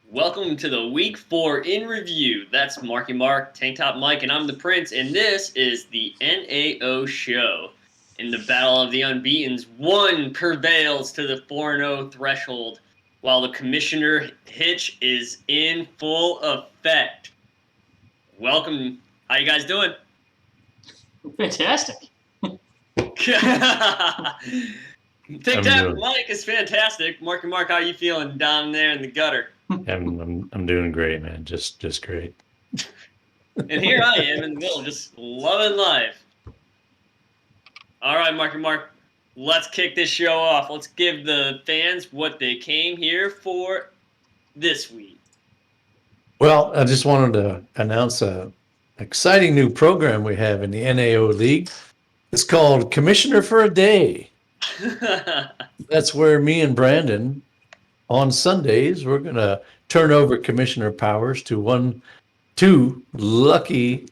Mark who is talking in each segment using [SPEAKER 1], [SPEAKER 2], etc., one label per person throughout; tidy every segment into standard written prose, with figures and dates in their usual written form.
[SPEAKER 1] Welcome to the Week 4 in Review. That's Marky Mark, Tank Top Mike, and I'm the Prince, and this is the NAO show. In the Battle of the Unbeatens, one prevails to the 4-0 threshold, while the Commissioner hitch is in full effect. Welcome. How you guys doing?
[SPEAKER 2] Fantastic.
[SPEAKER 1] Tank Top Mike is fantastic. Marky Mark, how are you feeling down there in the gutter?
[SPEAKER 3] I'm doing great, man. Just great.
[SPEAKER 1] And here I am in the middle, just loving life. All right, Marky Mark, let's kick this show off. Let's give the fans what they came here for this week.
[SPEAKER 3] Well, I just wanted to announce an exciting new program we have in the NAO League. It's called Commissioner for a Day. That's where me and Brandon, on Sundays, we're going to turn over commissioner powers to two lucky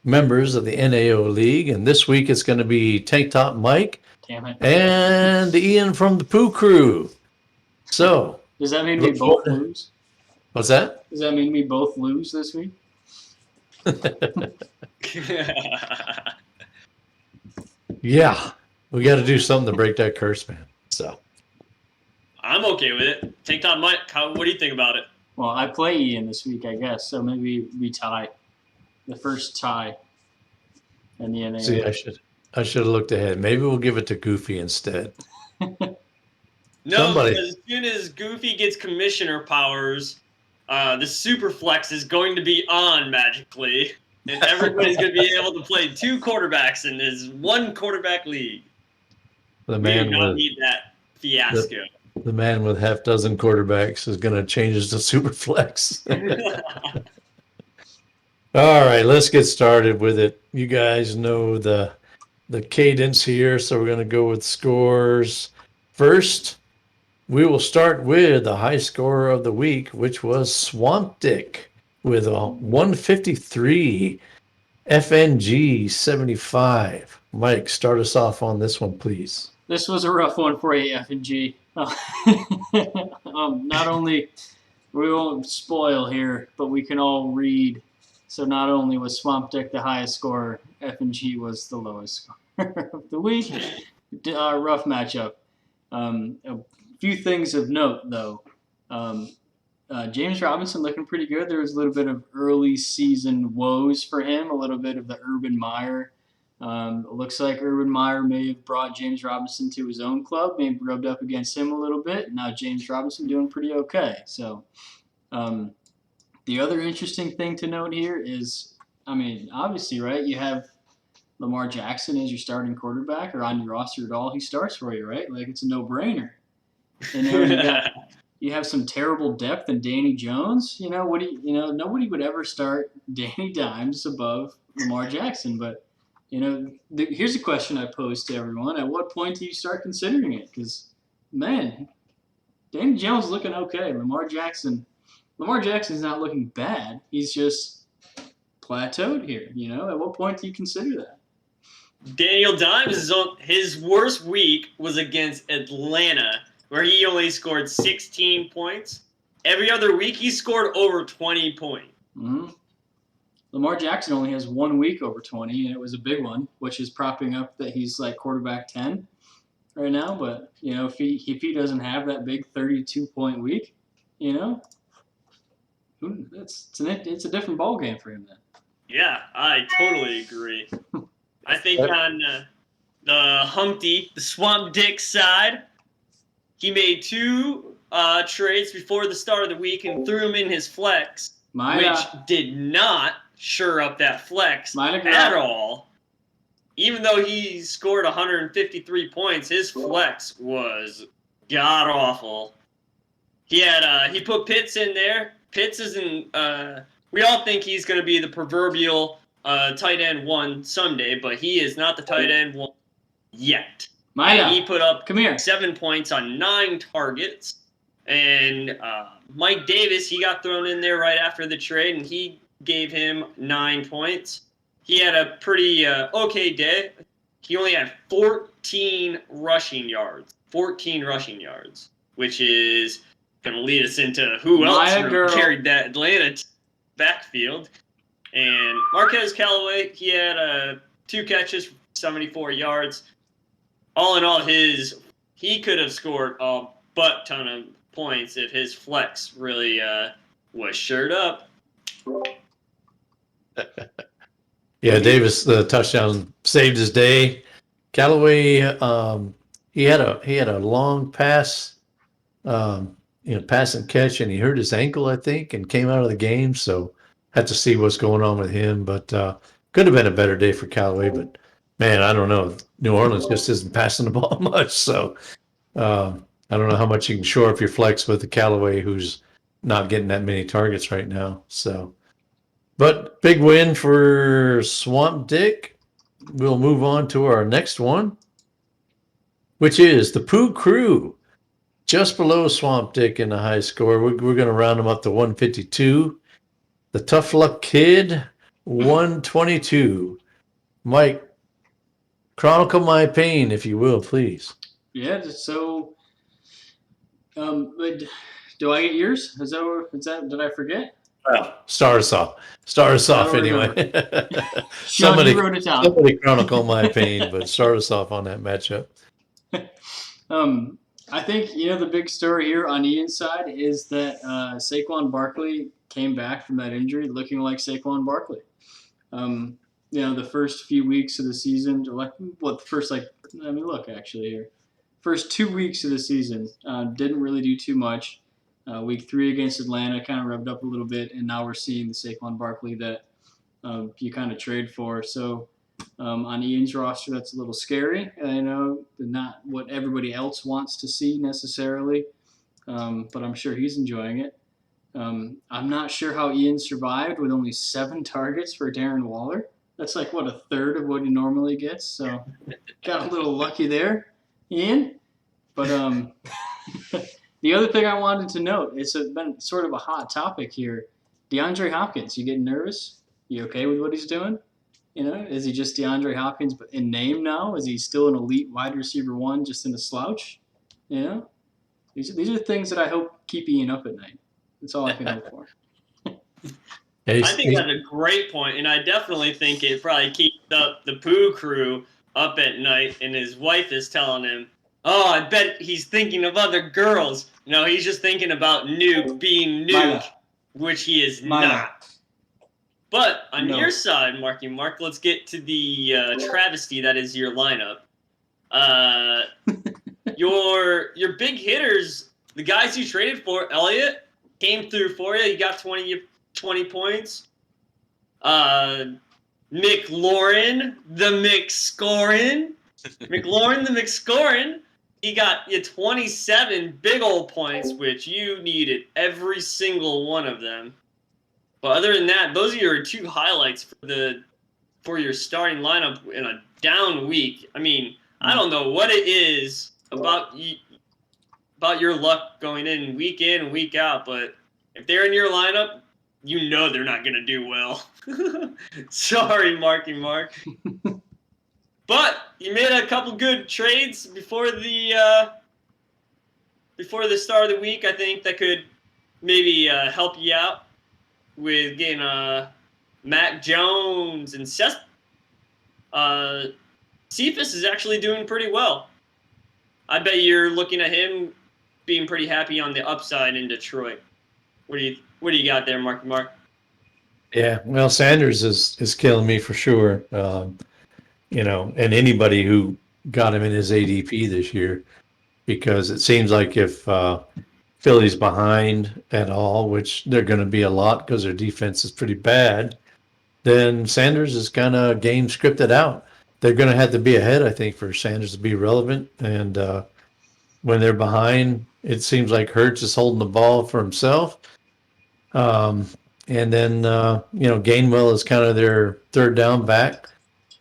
[SPEAKER 3] members of the NAO League. And this week it's going to be Tank Top Mike and Ian from the Pooh Crew. So,
[SPEAKER 2] does that mean we both lose?
[SPEAKER 3] What's that?
[SPEAKER 2] Does that mean we both lose this week?
[SPEAKER 3] Yeah, we got to do something to break that curse, man. So
[SPEAKER 1] I'm okay with it. Tank Top Mike, what do you think about it?
[SPEAKER 2] Well, I play Ian this week, I guess, so maybe we tie. The first tie in the NAO.
[SPEAKER 3] See, I should have looked ahead. Maybe we'll give it to Goofy instead.
[SPEAKER 1] No, because as soon as Goofy gets commissioner powers, the super flex is going to be on magically, and everybody's going to be able to play two quarterbacks in this one quarterback league. We do not need that fiasco.
[SPEAKER 3] The man with half dozen quarterbacks is going to change us to super flex. All right, let's get started with it. You guys know the cadence here, so we're going to go with scores. First, we will start with the high scorer of the week, which was Swamp Dick with a 153, FNG 75. Mike, start us off on this one, please.
[SPEAKER 2] This was a rough one for you, FNG. Not only, we won't spoil here, but we can all read. So not only was Swamp Dick the highest scorer, FNG was the lowest scorer of the week. Rough matchup. A few things of note, though. James Robinson looking pretty good. There was a little bit of early season woes for him, a little bit of the Urban Meyer. It looks like Urban Meyer may have brought James Robinson to his own club, maybe rubbed up against him a little bit. Now James Robinson doing pretty okay. So the other interesting thing to note here is, I mean, obviously, right, you have Lamar Jackson as your starting quarterback or on your roster at all. He starts for you, right? Like, it's a no-brainer. And you have some terrible depth in Danny Jones. Nobody would ever start Danny Dimes above Lamar Jackson. But, here's a question I pose to everyone. At what point do you start considering it? Because, man, Danny Jones is looking okay. Lamar Jackson's not looking bad. He's just plateaued here. At what point do you consider that?
[SPEAKER 1] Daniel Dimes, his worst week was against Atlanta, where he only scored 16 points. Every other week, he scored over 20 points.
[SPEAKER 2] Mm-hmm. Lamar Jackson only has 1 week over 20, and it was a big one, which is propping up that he's like quarterback 10 right now. But, if he doesn't have that big 32-point week, it's a different ballgame for him then.
[SPEAKER 1] Yeah, I totally agree. I think on the Humpty, the Swamp Dick side, he made two trades before the start of the week and threw him in his flex, which did not shore up that flex at all. Even though he scored 153 points, his flex was god-awful. He put Pitts in there. Pitts isn't. We all think he's going to be the proverbial tight end one someday, but he is not the tight end one yet. He put up 7 points on 9 targets. And Mike Davis, he got thrown in there right after the trade, and he gave him 9 points. He had a pretty okay day. He only had 14 rushing yards, which is going to lead us into who else
[SPEAKER 2] My
[SPEAKER 1] really
[SPEAKER 2] girl.
[SPEAKER 1] carried that Atlanta backfield. And Marquez Callaway, he had 2 catches for 74 yards. All in all, he could have scored a butt ton of points if his flex really was shirt up.
[SPEAKER 3] Yeah, Davis, the touchdown saved his day. Callaway, he had a long pass, pass and catch, and he hurt his ankle, I think, and came out of the game. So had to see what's going on with him. But could have been a better day for Callaway. But man, I don't know. New Orleans just isn't passing the ball much. So I don't know how much you can shore up your flex with the Callaway, who's not getting that many targets right now. So. But big win for Swamp Dick. We'll move on to our next one, which is the Pooh Crew, just below Swamp Dick in the high score. We're going to round them up to 152. The Tough Luck Kid, 122. Mike, chronicle my pain, if you will, please.
[SPEAKER 2] Yeah, so do I get yours? Is that did I forget?
[SPEAKER 3] Start us off. Start us off anyway.
[SPEAKER 2] Sean, you wrote it down.
[SPEAKER 3] Somebody chronicle my pain, but start us off on that matchup.
[SPEAKER 2] I think the big story here on Ian's side is that Saquon Barkley came back from that injury looking like Saquon Barkley. The first few weeks of the season, first 2 weeks of the season, didn't really do too much. Week 3 against Atlanta kind of rubbed up a little bit, and now we're seeing the Saquon Barkley that you kind of trade for. So on Ian's roster, that's a little scary. I know not what everybody else wants to see necessarily, but I'm sure he's enjoying it. I'm not sure how Ian survived with only 7 targets for Darren Waller. That's like, a third of what he normally gets. So got a little lucky there, Ian. But the other thing I wanted to note, it's been sort of a hot topic here. DeAndre Hopkins, you getting nervous? You okay with what he's doing? Is he just DeAndre Hopkins but in name now? Is he still an elite wide receiver 1 just in a slouch? These are things that I hope keep Ian up at night. That's all I can hope for.
[SPEAKER 1] I think that's a great point, and I definitely think it probably keeps up the Pooh Crew up at night, and his wife is telling him, "Oh, I bet he's thinking of other girls." No, he's just thinking about Nuke being Nuke, which he is not. But on your side, Marky Mark, let's get to the travesty that is your lineup. Your big hitters, the guys you traded for, Elliott, came through for you. You got 20 points. McLaurin, the McScorin. McLaurin, the McScorin. He got you 27 big old points, which you needed every single one of them. But other than that, those are your 2 highlights for your starting lineup in a down week. I mean, I don't know what it is about your luck going in and week out, but if they're in your lineup, they're not going to do well. Sorry, Marky Mark. But you made a couple good trades before the start of the week. I think that could maybe help you out with getting Mac Jones and Seth. Cephas is actually doing pretty well. I bet you're looking at him being pretty happy on the upside in Detroit. What do you got there, Mark?
[SPEAKER 3] Yeah, well, Sanders is killing me for sure. And anybody who got him in his ADP this year, because it seems like if Philly's behind at all, which they're going to be a lot because their defense is pretty bad, then Sanders is kind of game scripted out. They're going to have to be ahead, I think, for Sanders to be relevant. And when they're behind, it seems like Hurts is holding the ball for himself. And then, Gainwell is kind of their third down back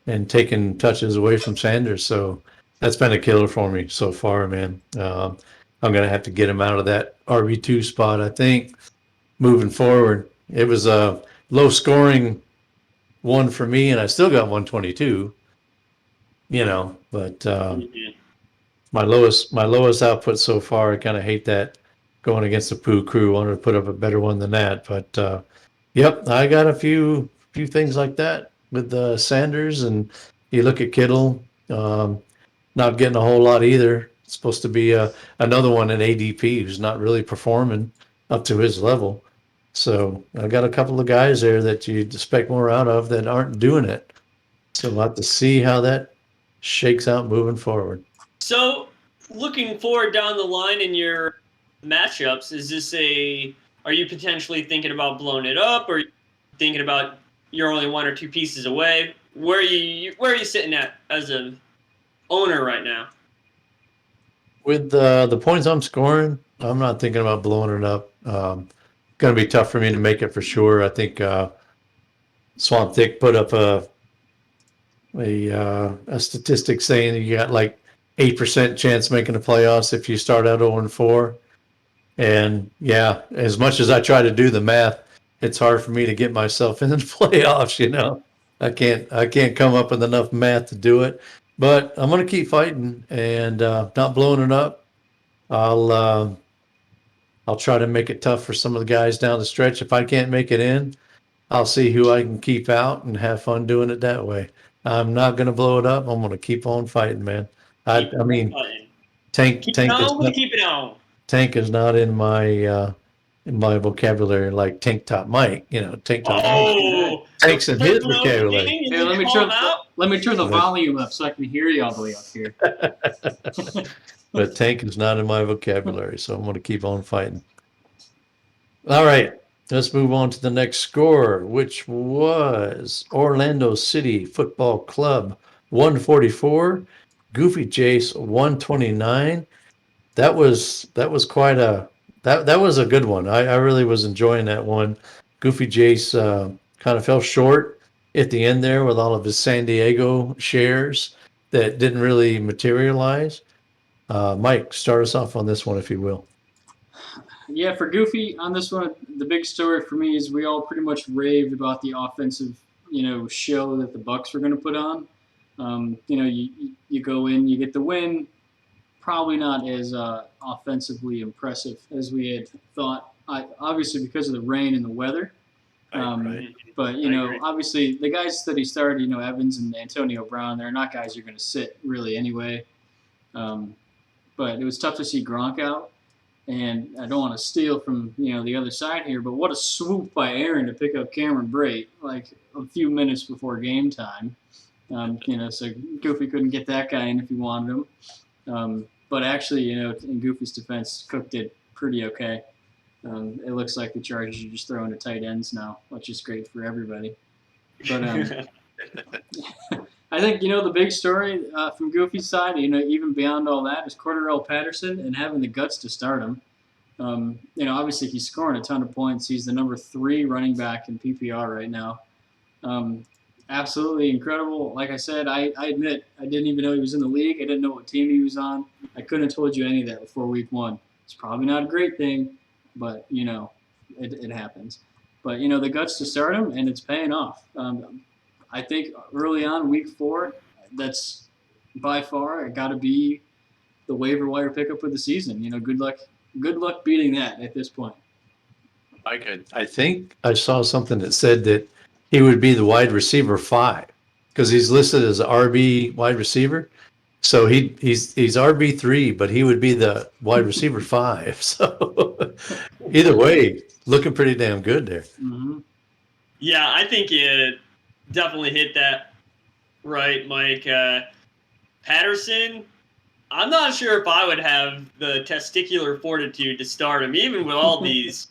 [SPEAKER 3] and taking touches away from Sanders. So that's been a killer for me so far, man. I'm going to have to get him out of that RB2 spot, I think, moving forward. It was a low scoring one for me, and I still got 122, but my lowest output so far, I kind of hate that going against the Pooh crew. Wanted to put up a better one than that. But yep, I got a few things like that with Sanders, and you look at Kittle, not getting a whole lot either. It's supposed to be another one in ADP who's not really performing up to his level. So I got a couple of guys there that you'd expect more out of that aren't doing it. So we'll have to see how that shakes out moving forward.
[SPEAKER 1] So, looking forward down the line in your matchups, are you potentially thinking about blowing it up, or are you thinking about you're only one or two pieces away? Where are you sitting at as an owner right now?
[SPEAKER 3] With the points I'm scoring, I'm not thinking about blowing it up. Going to be tough for me to make it for sure. I think Swamp Thick put up a statistic saying that you got like 8% chance making the playoffs if you start out 0-4. And yeah, as much as I try to do the math, it's hard for me to get myself into the playoffs. I can't come up with enough math to do it. But I'm going to keep fighting and not blowing it up. I'll try to make it tough for some of the guys down the stretch. If I can't make it in, I'll see who I can keep out and have fun doing it that way. I'm not going to blow it up. I'm going to keep on fighting, man. I mean,
[SPEAKER 1] Keep it on, but keep it on.
[SPEAKER 3] tank is not in my vocabulary like tank top Mike. Tank top Mike.
[SPEAKER 1] Oh,
[SPEAKER 3] Tank's in his vocabulary.
[SPEAKER 2] Hey, let me turn the volume up so I can hear you all the way up here.
[SPEAKER 3] But tank is not in my vocabulary, so I'm going to keep on fighting. All right, let's move on to the next score, which was Orlando City Football Club 144, Goofy Jace 129. That was quite that was a good one. I really was enjoying that one. Goofy Jace kind of fell short at the end there with all of his San Diego shares that didn't really materialize. Mike, start us off on this one, if you will.
[SPEAKER 2] Yeah, for Goofy on this one, the big story for me is we all pretty much raved about the offensive, show that the Bucks were going to put on. You go in, you get the win. Probably not as offensively impressive as we had thought. Obviously, because of the rain and the weather.
[SPEAKER 3] Right.
[SPEAKER 2] But obviously the guys that he started, Evans and Antonio Brown, they're not guys you're going to sit really anyway. But it was tough to see Gronk out. And I don't want to steal from the other side here, but what a swoop by Aaron to pick up Cameron Brate like a few minutes before game time. So Goofy couldn't get that guy in if he wanted him. But actually, in Goofy's defense, Cook did pretty okay. It looks like the Chargers are just throwing to tight ends now, which is great for everybody. But I think, the big story from Goofy's side, even beyond all that, is Cordarrelle Patterson and having the guts to start him. Obviously he's scoring a ton of points. He's the number 3 running back in PPR right now. Absolutely incredible. Like I said, I admit I didn't even know he was in the league. I didn't know what team he was on. I couldn't have told you any of that before week 1. It's probably not a great thing, but, it happens. But, the guts to start him, and it's paying off. I think early on, week 4, that's by far got to be the waiver wire pickup of the season. Good luck beating that at this point.
[SPEAKER 3] I think I saw something that said that he would be the wide receiver 5 because he's listed as RB wide receiver. So he's RB 3, but he would be the wide receiver 5. So either way, looking pretty damn good there.
[SPEAKER 2] Mm-hmm.
[SPEAKER 1] Yeah, I think you definitely hit that right, Mike. Patterson, I'm not sure if I would have the testicular fortitude to start him, even with all these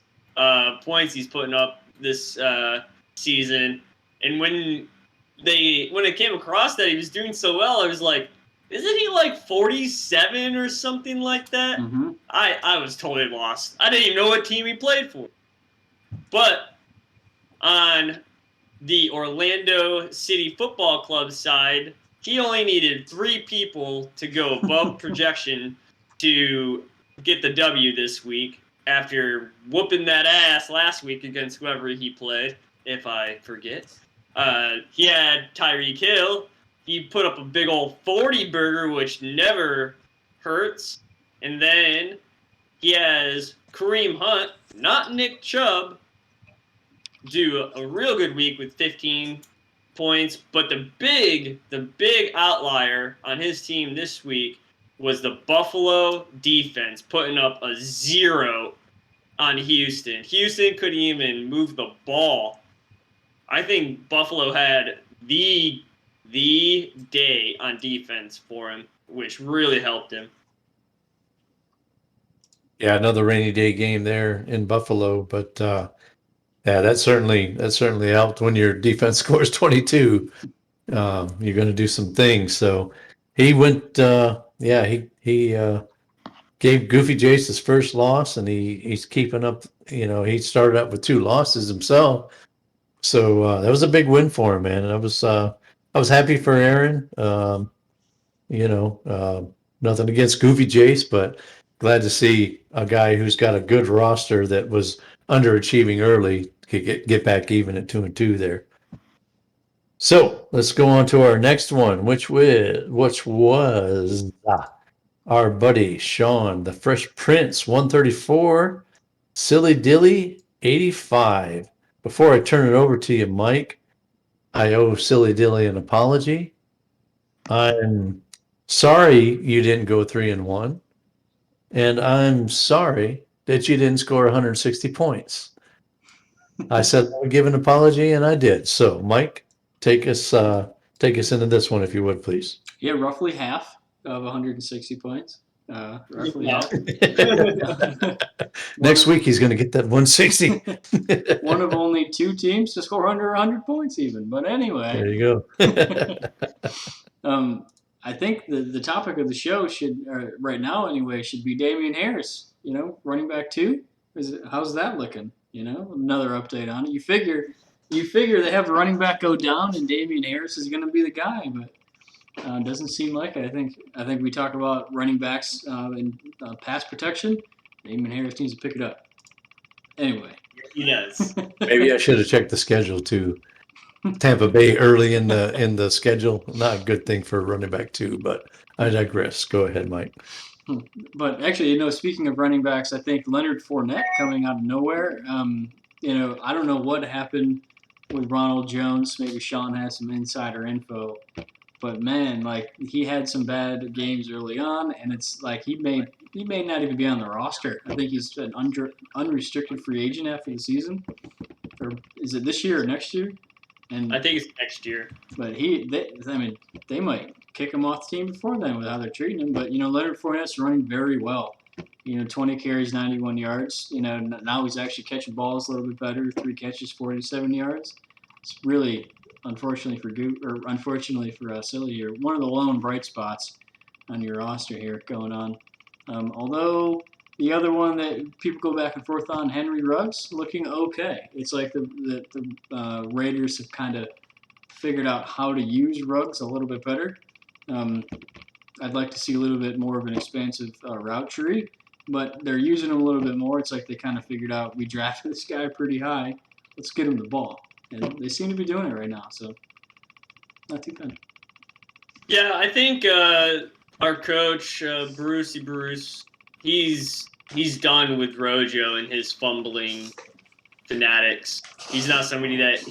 [SPEAKER 1] points he's putting up this season. And when it came across that he was doing so well, I was like, isn't he like 47 or something like that?
[SPEAKER 2] Mm-hmm.
[SPEAKER 1] I was totally lost. I didn't even know what team he played for. But on the Orlando City Football Club side, he only needed 3 people to go above projection to get the W this week after whooping that ass last week against whoever he played, if I forget. He had Tyreek Hill. He put up a big old 40 burger, which never hurts. And then he has Kareem Hunt, not Nick Chubb, do a real good week with 15 points. But the big outlier on his team this week was the Buffalo defense putting up a 0 on Houston. Houston couldn't even move the ball. I think Buffalo had the day on defense for him, which really helped him.
[SPEAKER 3] Yeah, another rainy day game there in Buffalo, but yeah, that certainly helped when your defense scores 22. You're going to do some things. So he went. He gave Goofy Jace his first loss, and he's keeping up. He started out with 2 losses himself, so that was a big win for him, man. And I was happy for Aaron. Nothing against Goofy Jace, but glad to see a guy who's got a good roster that was underachieving early could get back even at 2-2 there. So let's go on to our next one, which was our buddy Sean, the Fresh Prince, 134, Silly Dilly, 85. Before I turn it over to you, Mike, I owe Silly Dilly an apology. I'm sorry you didn't go 3-1, and I'm sorry that you didn't score 160 points. I said I would give an apology, and I did. So, Mike, take us into this one, if you would, please.
[SPEAKER 2] Yeah, roughly half of 160 points. Roughly half.
[SPEAKER 3] Next week he's going to get that 160.
[SPEAKER 2] One of only 2 teams to score under 100 points, even. But anyway,
[SPEAKER 3] there you
[SPEAKER 2] go. I think the topic of the show right now anyway, should be Damian Harris. Running back 2. How's that looking? Another update on it. You figure they have the running back go down, and Damian Harris is going to be the guy, but doesn't seem like it. I think we talk about running backs and pass protection. Damian Harris needs to pick it up. Anyway,
[SPEAKER 1] he does.
[SPEAKER 3] Maybe I should have checked the schedule too. Tampa Bay early in the schedule, not a good thing for running back 2, but I digress. Go ahead, Mike.
[SPEAKER 2] But actually, speaking of running backs, I think Leonard Fournette coming out of nowhere. I don't know what happened with Ronald Jones. Maybe Sean has some insider info. But man, he had some bad games early on, and it's like he may not even be on the roster. I think he's an unrestricted free agent after the season. Or is it this year or next year? And
[SPEAKER 1] I think it's next year.
[SPEAKER 2] But they might kick him off the team before then with how they're treating him. But Leonard Fournette's running very well. 20 carries, 91 yards. Now he's actually catching balls a little bit better. 3 catches, 47 yards. It's really, unfortunately for Silly here, one of the lone bright spots on your roster here going on. Although the other one that people go back and forth on, Henry Ruggs, looking okay. It's like the Raiders have kind of figured out how to use Ruggs a little bit better. I'd like to see a little bit more of an expansive route tree, but they're using him a little bit more. It's like they kind of figured out, we drafted this guy pretty high. Let's get him the ball. And they seem to be doing it right now, so not too bad.
[SPEAKER 1] Yeah, I think our coach, Bruce, he's done with Rojo and his fumbling fanatics. He's not somebody that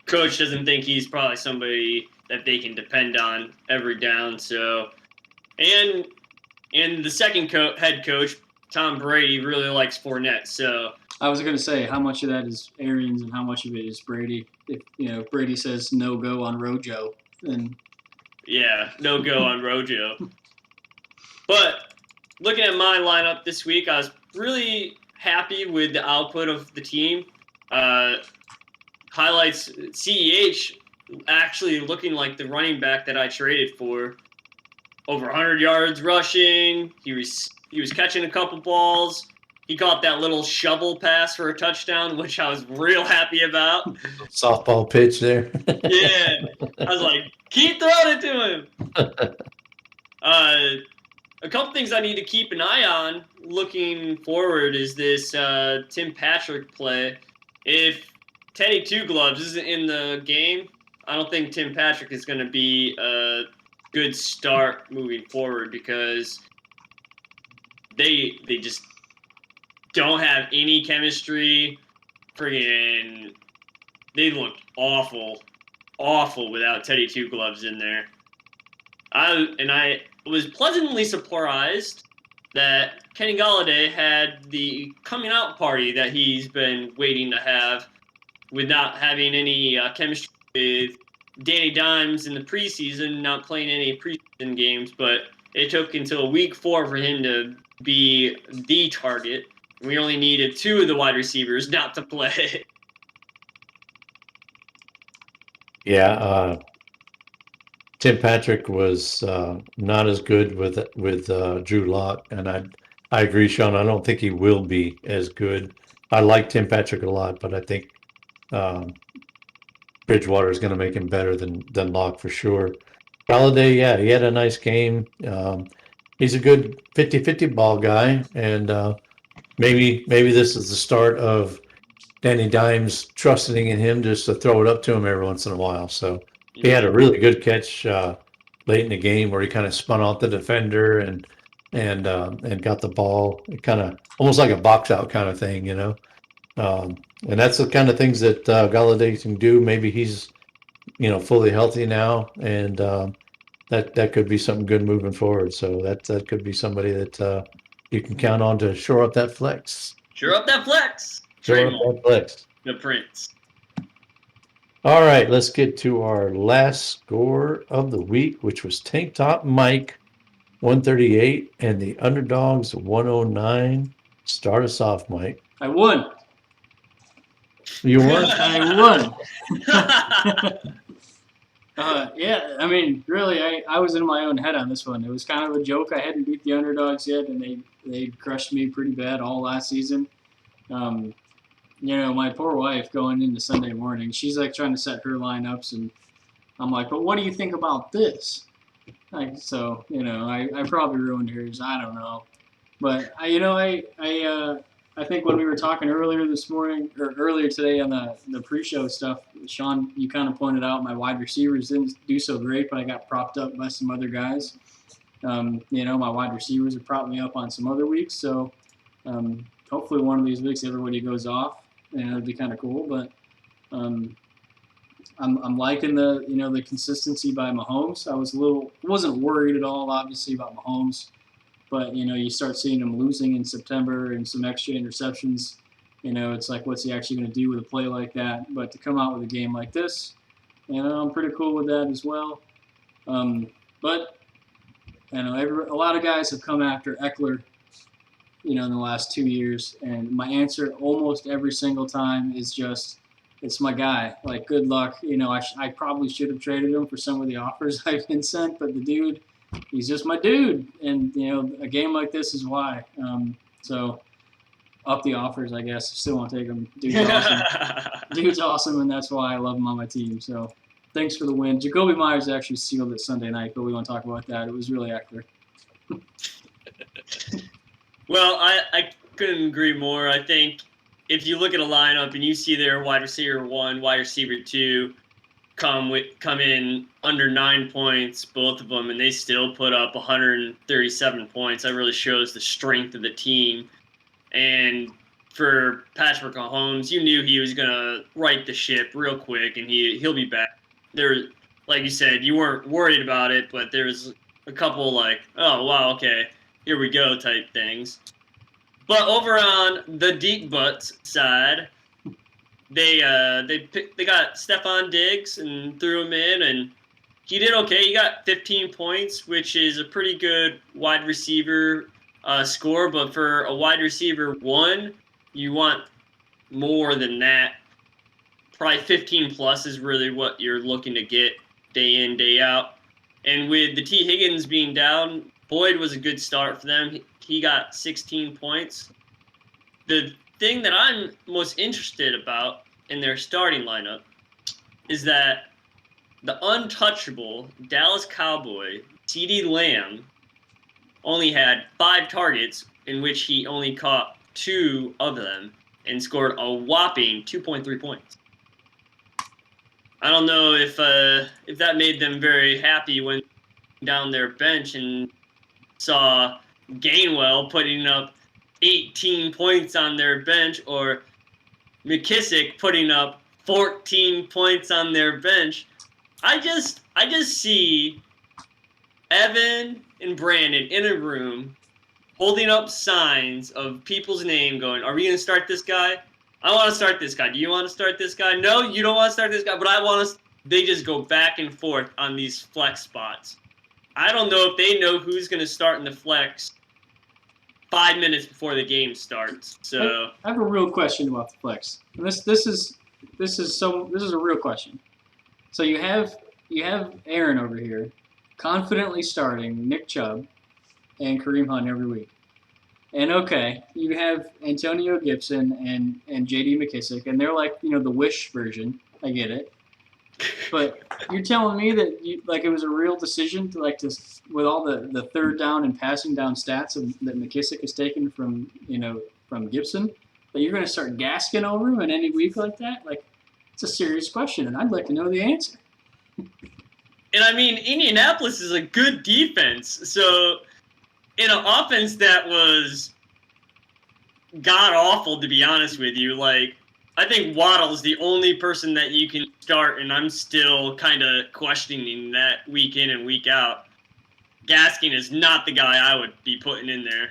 [SPEAKER 1] coach doesn't think he's probably somebody that they can depend on every down. So, and the second head coach, Tom Brady, really likes Fournette. So
[SPEAKER 2] I was going to say, how much of that is Arians and how much of it is Brady? If Brady says no go on Rojo, then
[SPEAKER 1] yeah, no go on Rojo. But looking at my lineup this week, I was really happy with the output of the team. Highlights CEH actually looking like the running back that I traded for. Over 100 yards rushing. He was catching a couple balls. He caught that little shovel pass for a touchdown, which I was real happy about.
[SPEAKER 3] Softball pitch there.
[SPEAKER 1] Yeah. I was like, keep throwing it to him. A couple things I need to keep an eye on looking forward is this Tim Patrick play. If Teddy Two Gloves isn't in the game, I don't think Tim Patrick is going to be a good start moving forward because they don't have any chemistry. Friggin', they looked awful without Teddy Two Gloves in there. I was pleasantly surprised that Kenny Galladay had the coming out party that he's been waiting to have, with not having any chemistry with Danny Dimes in the preseason, not playing any preseason games, but it took until week 4 for him to be the target. We only needed 2 of the wide receivers not to play.
[SPEAKER 3] Yeah, Tim Patrick was not as good with Drew Lock, and I agree, Sean. I don't think he will be as good. I like Tim Patrick a lot, but I think um, Bridgewater is going to make him better than Lock for sure. Galladay, yeah, he had a nice game. He's a good 50-50 ball guy, and maybe this is the start of Danny Dimes trusting in him just to throw it up to him every once in a while. So he had a really good catch late in the game where he kind of spun off the defender and got the ball. It kind of almost like a box out kind of thing, you know. And that's the kind of things that Galladay can do. Maybe he's fully healthy now, and that could be something good moving forward. So that could be somebody that you can count on to shore up that flex.
[SPEAKER 1] Sure up that flex.
[SPEAKER 3] Shore up that flex.
[SPEAKER 1] The Prince.
[SPEAKER 3] All right, let's get to our last score of the week, which was Tank Top Mike, 138, and the Underdogs, 109. Start us off, Mike.
[SPEAKER 2] I won.
[SPEAKER 3] You won?
[SPEAKER 2] I won. Yeah, I mean, really, I was in my own head on this one. It was kind of a joke. I hadn't beat the Underdogs yet, and they crushed me pretty bad all last season. My poor wife going into Sunday morning, she's like trying to set her lineups, and I'm like, but what do you think about this? I probably ruined hers. I don't know, but I think when we were talking earlier this morning or earlier today on the pre-show stuff, Sean, you kind of pointed out my wide receivers didn't do so great, but I got propped up by some other guys. My wide receivers have propped me up on some other weeks, so hopefully one of these weeks everybody goes off. It'd be kind of cool, but I'm liking the consistency by Mahomes. Wasn't worried at all, obviously, about Mahomes, but you start seeing him losing in September and some extra interceptions. It's like, what's he actually going to do with a play like that? But to come out with a game like this, I'm pretty cool with that as well. But a lot of guys have come after Eckler, in the last 2 years, and my answer almost every single time is just, it's my guy. Like, good luck. I probably should have traded him for some of the offers I've been sent, but the dude, he's just my dude. And, a game like this is why. So up the offers, I guess. Still want to take him. Dude's awesome. Dude's awesome, and that's why I love him on my team. So thanks for the win. Jacoby Myers actually sealed it Sunday night, but we won't talk about that. It was really Eckler.
[SPEAKER 1] Well, I couldn't agree more. I think if you look at a lineup and you see their wide receiver 1, wide receiver 2 come in under 9 points, both of them, and they still put up 137 points, that really shows the strength of the team. And for Patrick Mahomes, you knew he was going to right the ship real quick, and he'll be back. There, like you said, you weren't worried about it, but there was a couple like, oh, wow, okay, here we go type things. But over on the deep butts side, they got Stephon Diggs and threw him in, and he did okay. He got 15 points, which is a pretty good wide receiver score. But for a wide receiver 1, you want more than that. Probably 15 plus is really what you're looking to get day in, day out. And with the T. Higgins being down, Boyd was a good start for them. He got 16 points. The thing that I'm most interested about in their starting lineup is that the untouchable Dallas Cowboy, CeeDee Lamb, only had 5 targets, in which he only caught 2 of them and scored a whopping 2.3 points. I don't know if that made them very happy when down their bench and saw Gainwell putting up 18 points on their bench, or McKissick putting up 14 points on their bench. I just see Evan and Brandon in a room holding up signs of people's name going, are we going to start this guy? I want to start this guy. Do you want to start this guy? No, you don't want to start this guy, but I want to. They just go back and forth on these flex spots. I don't know if they know who's going to start in the flex 5 minutes before the game starts. So
[SPEAKER 2] I have a real question about the flex. And this is a real question. So you have Aaron over here confidently starting Nick Chubb and Kareem Hunt every week. And okay, you have Antonio Gibson and J.D. McKissick, and they're like, the Wish version. I get it. But you're telling me that it was a real decision to with all the third down and passing down stats that McKissick has taken from Gibson, that you're going to start gasking over him in any week like that? It's a serious question, and I'd like to know the answer.
[SPEAKER 1] And I mean, Indianapolis is a good defense. So in an offense that was god awful, to be honest with you, I think Waddle's the only person that you can start, and I'm still kind of questioning that week in and week out. Gaskin is not the guy I would be putting in there.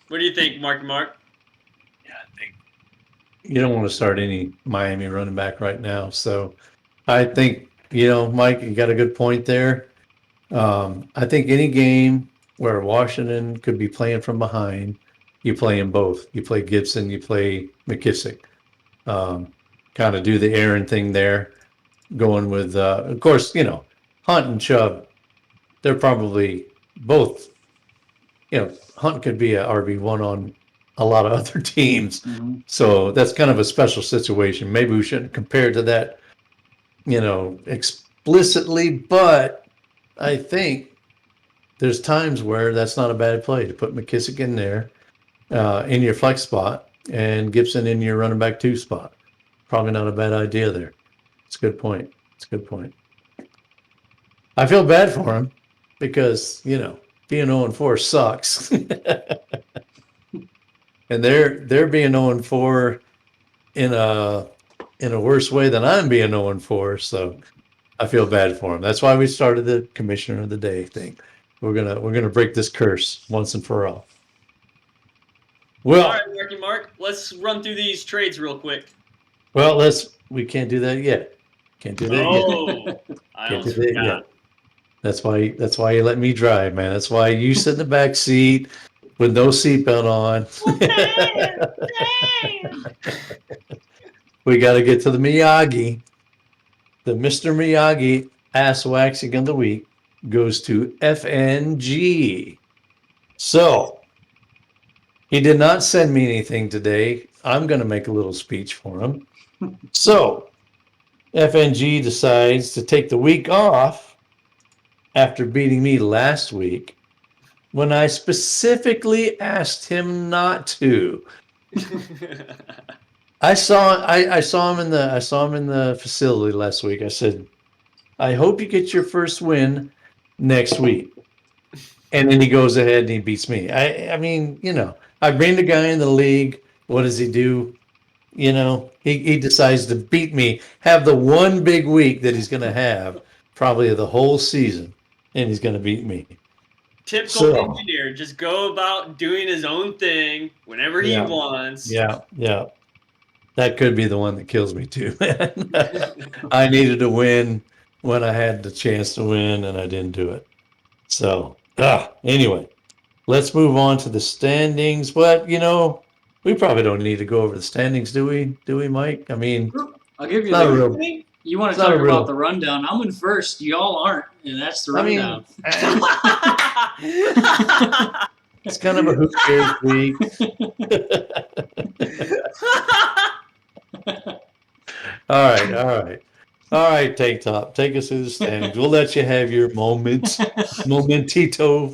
[SPEAKER 1] What do you think, Mark?
[SPEAKER 3] Yeah, I think you don't want to start any Miami running back right now. So I think, Mike, you got a good point there. I think any game where Washington could be playing from behind, you play them both. You play Gibson, you play McKissick. Kind of do the Aaron thing there, going with, of course, Hunt and Chubb. They're probably both, Hunt could be a RB1 on a lot of other teams.
[SPEAKER 2] Mm-hmm.
[SPEAKER 3] So that's kind of a special situation. Maybe we shouldn't compare to that, explicitly, but I think there's times where that's not a bad play to put McKissick in there, in your flex spot, and Gibson in your running back 2 spot. Probably not a bad idea there. It's a good point. I feel bad for him because, being 0-4 sucks. And they're being 0-4 in a worse way than I'm being 0-4, so I feel bad for him. That's why we started the Commissioner of the Day thing. We're gonna break this curse once and for all. Well,
[SPEAKER 1] all right, Mark, let's run through these trades real quick.
[SPEAKER 3] Well, we can't do that yet. Can't do that yet.
[SPEAKER 1] I
[SPEAKER 3] Can't do
[SPEAKER 1] almost
[SPEAKER 3] that
[SPEAKER 1] forgot.
[SPEAKER 3] yet. That's why you let me drive, man. That's why you sit in the back seat with no seatbelt on. We got to get to the Miyagi. The Mr. Miyagi ass waxing of the week goes to FNG. So he did not send me anything today. I'm going to make a little speech for him. So FNG decides to take the week off after beating me last week when I specifically asked him not to. I saw him in the facility last week. I said, I hope you get your first win next week. And then he goes ahead and he beats me. I mean, I bring the guy in the league. What does he do? He decides to beat me, have the one big week that he's going to have probably the whole season, and he's going to beat me.
[SPEAKER 1] Typical engineer, just go about doing his own thing whenever he wants.
[SPEAKER 3] Yeah. That could be the one that kills me too. I needed to win when I had the chance to win, and I didn't do it. So, anyway, let's move on to the standings. But, we probably don't need to go over the standings, do we, Mike? I mean,
[SPEAKER 2] I'll give you
[SPEAKER 3] not a
[SPEAKER 2] the
[SPEAKER 3] real.
[SPEAKER 2] You want to talk about the rundown? I'm in first. Y'all aren't, and that's the rundown.
[SPEAKER 3] It's kind of a who cares week. All right, Tank Top. Take us through the standings. We'll let you have your momentito.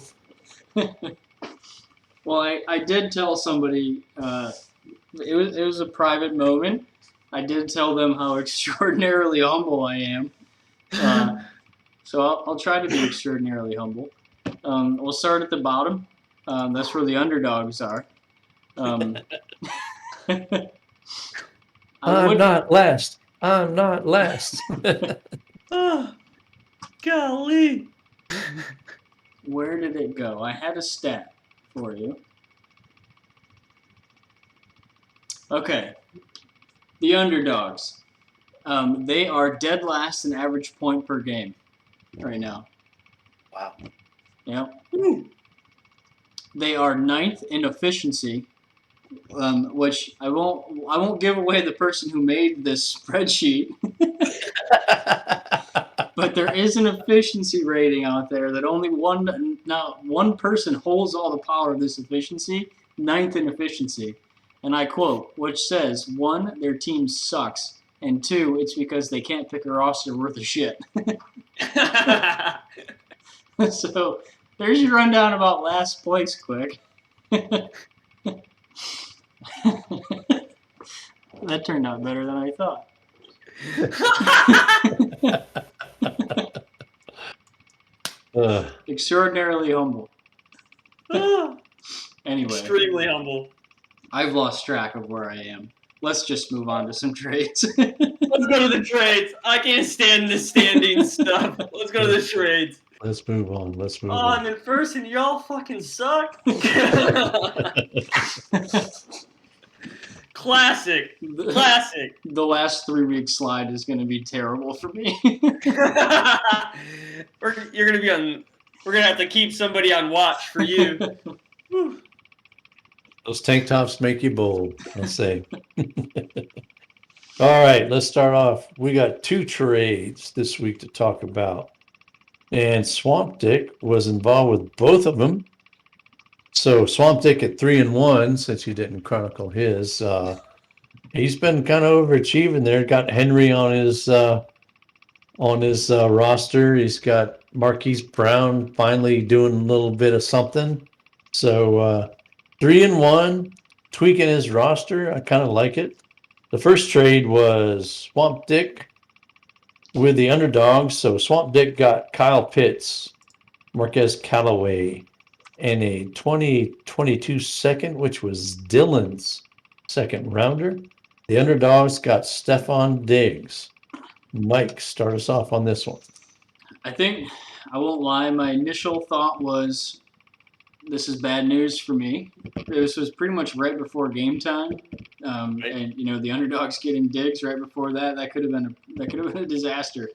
[SPEAKER 2] Well, I did tell somebody. It was a private moment. I did tell them how extraordinarily humble I am. So I'll try to be extraordinarily humble. We'll start at the bottom. That's where the underdogs are.
[SPEAKER 3] I'm not last. I'm not last.
[SPEAKER 1] Oh, golly.
[SPEAKER 2] Where did it go? I had a stat for you. Okay. The underdogs. They are dead last in average point per game right now.
[SPEAKER 3] Wow.
[SPEAKER 2] Yep.
[SPEAKER 1] Ooh.
[SPEAKER 2] They are 9th in efficiency, which I won't give away the person who made this spreadsheet. But there is an efficiency rating out there that only one person holds all the power of this efficiency, 9th in efficiency. And I quote, which says, 1, their team sucks, and 2, it's because they can't pick a roster worth of shit. So there's your rundown about last place, quick. That turned out better than I thought. Extraordinarily humble. Anyway,
[SPEAKER 1] Extremely humble.
[SPEAKER 2] I've lost track of where I am. Let's just move on to some trades.
[SPEAKER 1] Let's go to the trades. I can't stand this standing stuff. Let's go to the trades.
[SPEAKER 3] Let's move on. Let's move
[SPEAKER 1] I'm
[SPEAKER 3] on.
[SPEAKER 1] in first and y'all fucking suck. Classic. Classic.
[SPEAKER 2] The last 3 weeks slide is going to be terrible for me.
[SPEAKER 1] You're gonna be on. We're gonna have to keep somebody on watch for you.
[SPEAKER 3] Those tank tops make you bold, I say. All right, let's start off. We got 2 trades this week to talk about. And Swamp Dick was involved with both of them. So Swamp Dick at 3-1, since he didn't chronicle his, he's been kind of overachieving there. Got Henry on his roster. He's got Marquise Brown finally doing a little bit of something. So 3-1, tweaking his roster. I kind of like it. The first trade was Swamp Dick with the underdogs. So Swamp Dick got Kyle Pitts, Marquez Callaway, and a 2022 second, which was Dylan's second rounder. The underdogs got Stephon Diggs. Mike, start us off on this one.
[SPEAKER 2] I think, I won't lie, my initial thought was, this is bad news for me. This was pretty much right before game time. And the underdogs getting Diggs right before that could have been a disaster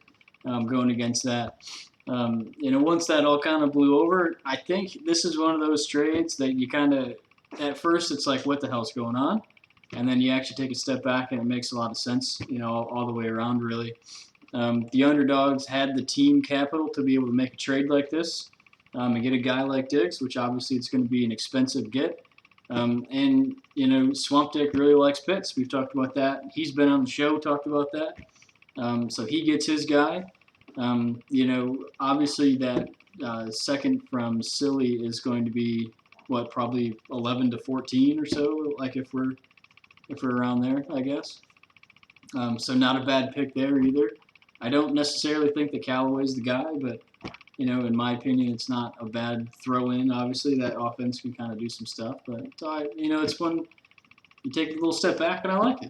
[SPEAKER 2] going against that. Once that all kind of blew over, I think this is one of those trades that you kind of, at first it's like, what the hell's going on? And then you actually take a step back and it makes a lot of sense, all the way around, really. The underdogs had the team capital to be able to make a trade like this and get a guy like Diggs, which obviously it's going to be an expensive get. Swamp Dick really likes Pitts. We've talked about that. He's been on the show, talked about that. So he gets his guy. Obviously that second from Silly is going to be probably 11 to 14 or so, like if we're around there, I guess. So not a bad pick there either. I don't necessarily think that Callaway's the guy, but in my opinion, it's not a bad throw in. Obviously, that offense can kind of do some stuff, but it's when you take a little step back, and I like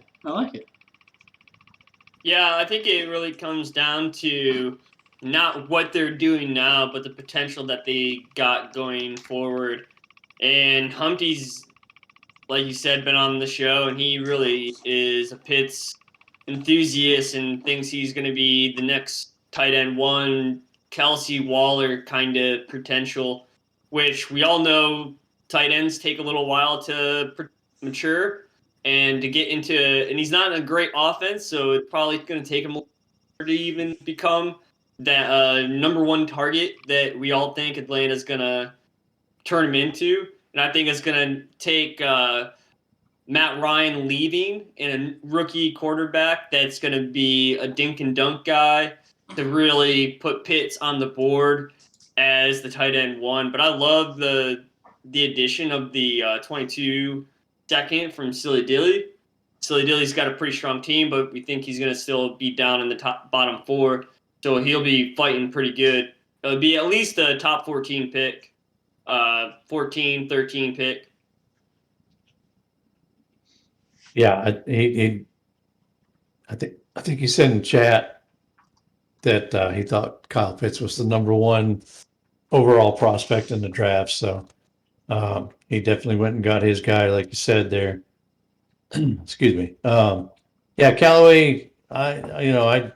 [SPEAKER 2] it.
[SPEAKER 1] Yeah, I think it really comes down to not what they're doing now, but the potential that they got going forward. And Humpty's, like you said, been on the show, and he really is a Pitts enthusiast and thinks he's going to be the next tight end one, Kelsey Waller kind of potential, which we all know tight ends take a little while to mature and to get into, and he's not in a great offense, so it's probably going to take him to even become that number one target that we all think Atlanta's going to turn him into. And I think it's going to take Matt Ryan leaving and a rookie quarterback that's going to be a dink and dunk guy to really put Pitts on the board as the tight end one. But I love the addition of the 22 second from Silly Dilly. Silly Dilly's got a pretty strong team, but we think he's going to still be down in the bottom 4. So he'll be fighting pretty good. It'll be at least a top 14 pick 14, 13 pick.
[SPEAKER 3] Yeah, I think he said in chat that he thought Kyle Pitts was the number one overall prospect in the draft. So he definitely went and got his guy, like you said there. Excuse me. Yeah, Callaway. I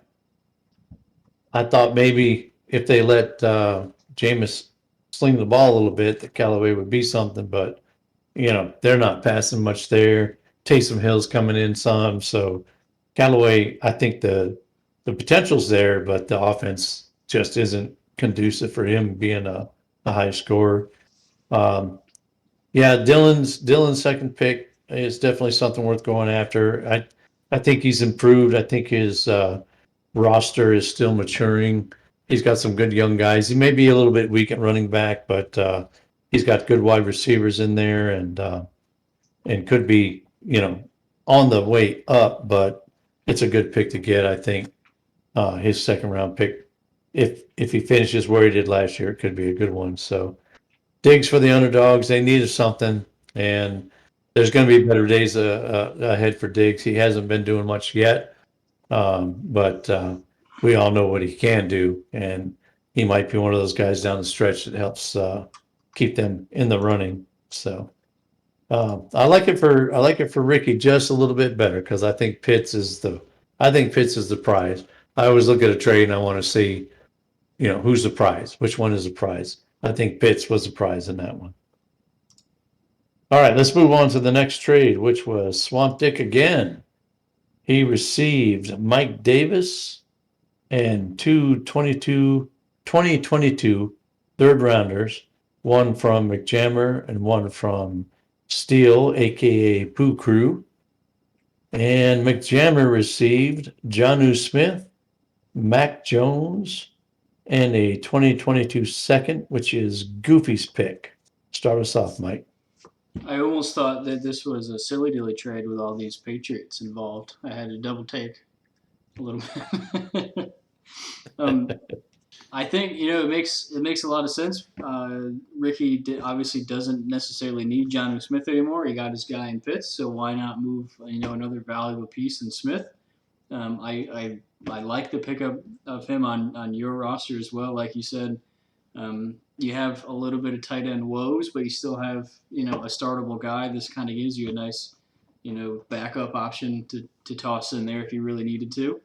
[SPEAKER 3] thought maybe if they let Jameis sling the ball a little bit, that Callaway would be something. But they're not passing much there. Taysom Hill's coming in some, so Callaway. I think the potential's there, but the offense just isn't conducive for him being a high scorer. Yeah, Dylan's second pick is definitely something worth going after. I think he's improved. I think his roster is still maturing. He's got some good young guys. He may be a little bit weak at running back, but he's got good wide receivers in there, and could be on the way up. But it's a good pick to get. I think his second round pick, if he finishes where he did last year, it could be a good one. So. Diggs for the underdogs. They needed something, and there's going to be better days ahead for Diggs. He hasn't been doing much yet, but we all know what he can do, and he might be one of those guys down the stretch that helps keep them in the running. So I like it for Ricky just a little bit better because I think Pitts is the prize. I always look at a trade and I want to see who's the prize, which one is the prize. I think Pitts was the prize in that one. All right, let's move on to the next trade, which was Swamp Dick again. He received Mike Davis and 2022 third rounders, one from McJammer and one from Steele, aka Pooh Crew. And McJammer received Jonnu Smith, Mac Jones, and a 2022 second, which is Goofy's pick. Start us off, Mike.
[SPEAKER 2] I almost thought that this was a silly dilly trade with all these Patriots involved. I had to double take a little bit. I think it makes a lot of sense. Ricky obviously doesn't necessarily need Jonnu Smith anymore. He got his guy in Pitts, so why not move another valuable piece in Smith? I like the pickup of him on your roster as well. Like you said, you have a little bit of tight end woes, but you still have a startable guy. This kind of gives you a nice backup option to toss in there if you really needed to.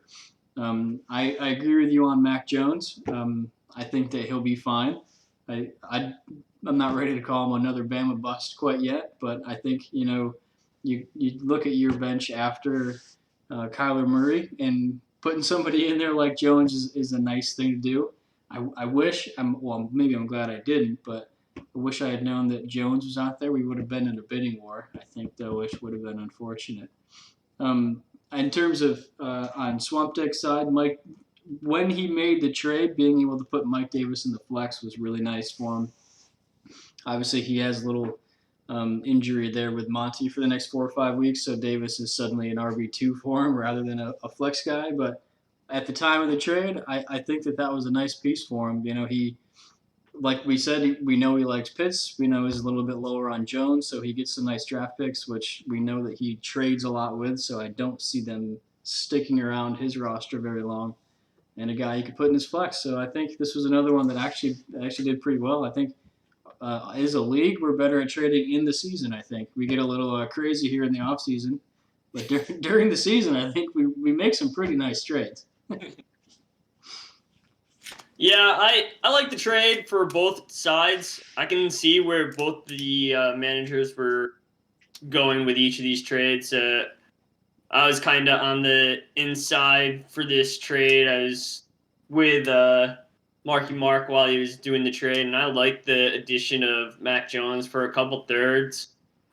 [SPEAKER 2] I agree with you on Mac Jones. I think that he'll be fine. I'm not ready to call him another Bama bust quite yet, but I think you look at your bench after Kyler Murray, and putting somebody in there like Jones is a nice thing to do. I wish maybe I'm glad I didn't, but I wish I had known that Jones was out there. We would have been in a bidding war, I think, though, which would have been unfortunate. In terms of on Swamp Deck's side, Mike, when he made the trade, being able to put Mike Davis in the flex was really nice for him. Obviously, he has a little injury there with Monty for the next 4 or 5 weeks, so Davis is suddenly an RB2 for him rather than a flex guy. But at the time of the trade, I think that was a nice piece for him. He, like we said, we know he likes Pitts. We know he's a little bit lower on Jones, so he gets some nice draft picks, which we know that he trades a lot with, so I don't see them sticking around his roster very long. And a guy you could put in his flex. So I think this was another one that actually did pretty well. I think as a league, we're better at trading in the season, I think. We get a little crazy here in the off season, but during the season, I think we make some pretty nice trades.
[SPEAKER 1] Yeah, I like the trade for both sides. I can see where both the managers were going with each of these trades. I was kind of on the inside for this trade. I was with Marky Mark while he was doing the trade, and I like the addition of Mac Jones for a couple thirds.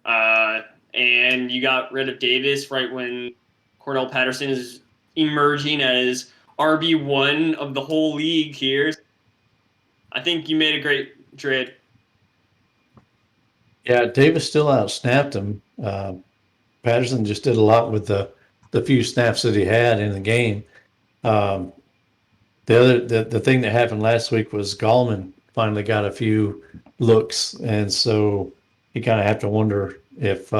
[SPEAKER 1] And you got rid of Davis right when Cordell Patterson is emerging as RB1 of the whole league here. I think you made a great trade.
[SPEAKER 3] Yeah, Davis still outsnapped him. Patterson just did a lot with the few snaps that he had in the game. The thing that happened last week was Gallman finally got a few looks, and so you kind of have to wonder if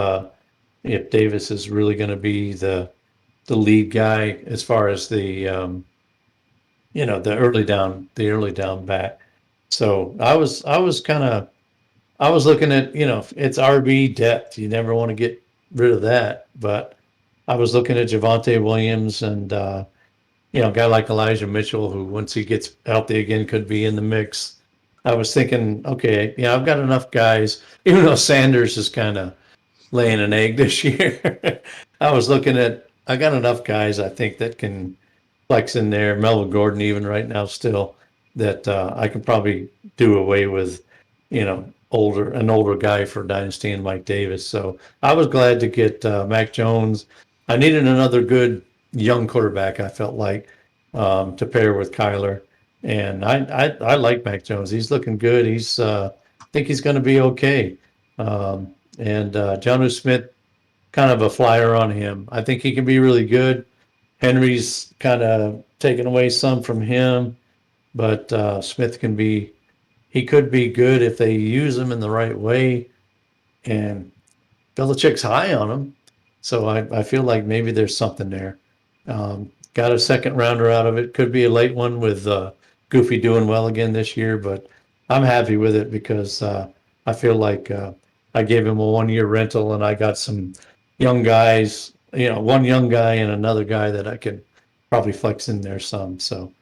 [SPEAKER 3] Davis is really going to be the lead guy as far as the the early down back. So I was looking at, it's RB depth. You never want to get rid of that, but I was looking at Javonte Williams and a guy like Elijah Mitchell, who once he gets healthy again could be in the mix. I was thinking, okay, I've got enough guys, even though Sanders is kind of laying an egg this year. I got enough guys I think that can flex in there. Melvin Gordon even right now still that I can probably do away with, an older guy for Dynasty and Mike Davis. So I was glad to get Mac Jones. I needed another good young quarterback. I felt like to pair with Kyler, and I like Mac Jones. He's looking good. I think he's going to be okay. And Jonnu Smith, kind of a flyer on him. I think he can be really good. Henry's kind of taken away some from him, but Smith he could be good if they use him in the right way. And Belichick's high on him, so I feel like maybe there's something there. Got a second rounder out of it. Could be a late one with Goofy doing well again this year, but I'm happy with it because I feel like I gave him a 1 year rental and I got some young guys, one young guy and another guy that I could probably flex in there some. So,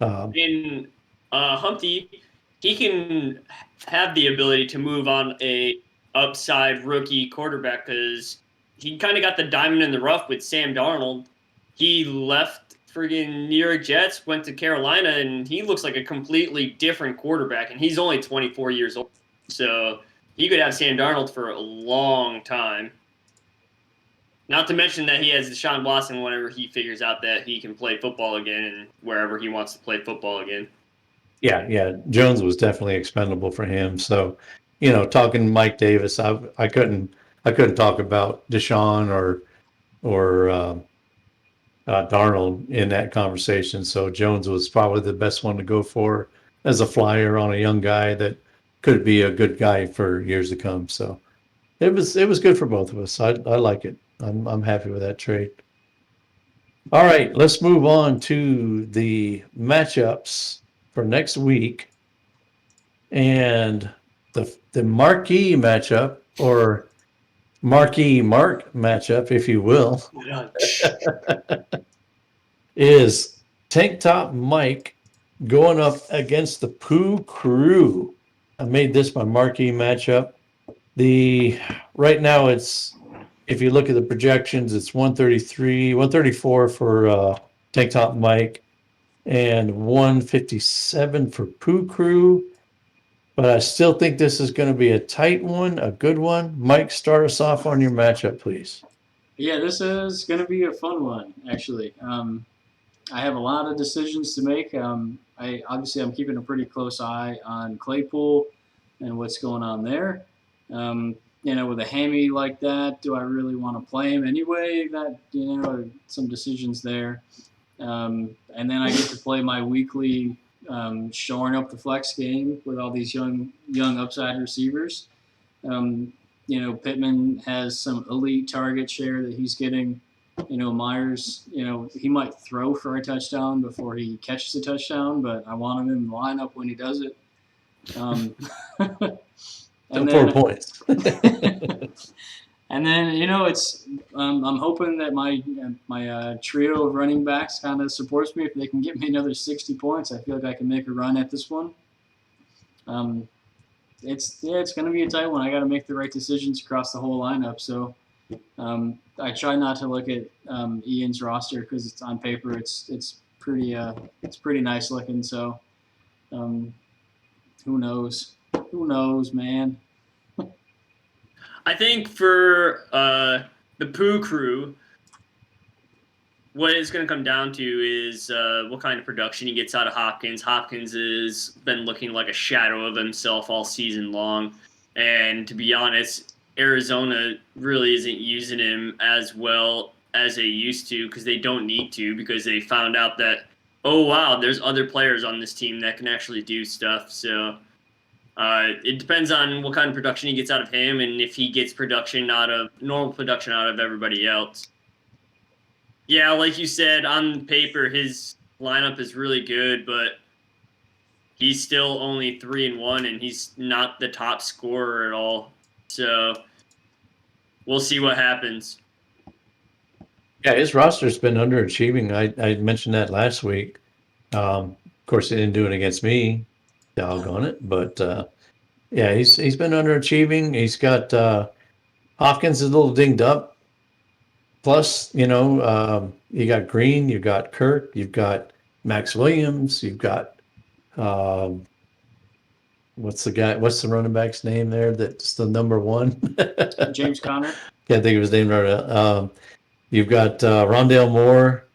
[SPEAKER 1] In Humpty, he can have the ability to move on a upside rookie quarterback because he kind of got the diamond in the rough with Sam Darnold. He left friggin' New York Jets, went to Carolina, and he looks like a completely different quarterback. And he's only 24 years old, so he could have Sam Darnold for a long time. Not to mention that he has Deshaun Watson whenever he figures out that he can play football again and wherever he wants to play football again.
[SPEAKER 3] yeah, Jones was definitely expendable for him. So, talking Mike Davis, I couldn't talk about Deshaun or Darnold in that conversation. So Jones was probably the best one to go for as a flyer on a young guy that could be a good guy for years to come. So it was good for both of us. I like it. I'm happy with that trade. All right, let's move on to the matchups for next week. And the marquee matchup, or marquee Mark matchup, if you will, is Tank Top Mike going up against the Pooh Crew. I made this my marquee matchup. Right now it's, if you look at the projections, it's 133, 134 for Tank Top Mike and 157 for Pooh Crew. But I still think this is going to be a tight one, a good one. Mike, start us off on your matchup, please.
[SPEAKER 2] Yeah, this is going to be a fun one, actually. I have a lot of decisions to make. I'm keeping a pretty close eye on Claypool and what's going on there. With a hammy like that, do I really want to play him anyway? Some decisions there. And then I get to play my weekly shoring up the flex game with all these young upside receivers. Pittman has some elite target share that he's getting. Myers, he might throw for a touchdown before he catches a touchdown, but I want him in the lineup when he does it.
[SPEAKER 3] And 4 points.
[SPEAKER 2] And then it's I'm hoping that my trio of running backs kind of supports me. If they can get me another 60 points, I feel like I can make a run at this one. It's going to be a tight one. I got to make the right decisions across the whole lineup. So I try not to look at Ian's roster because it's on paper. It's pretty nice looking. So who knows? Who knows, man?
[SPEAKER 1] I think for the Pooh Crew, what it's going to come down to is what kind of production he gets out of Hopkins. Hopkins has been looking like a shadow of himself all season long. And to be honest, Arizona really isn't using him as well as they used to because they don't need to, because they found out that, oh, wow, there's other players on this team that can actually do stuff. So It depends on what kind of production he gets out of him, and if he gets normal production out of everybody else. Yeah, like you said, on paper his lineup is really good, but he's still only 3-1, and he's not the top scorer at all. So we'll see what happens.
[SPEAKER 3] Yeah, his roster's been underachieving. I mentioned that last week. Of course, he didn't do it against me, doggone it. But yeah, he's been underachieving. He's got Hopkins is a little dinged up. Plus, you got Green, you got Kirk, you've got Max Williams, you've got um, what's the running back's name there? That's the number one.
[SPEAKER 2] James Conner.
[SPEAKER 3] Can't think of his name right now. You've got Rondale Moore,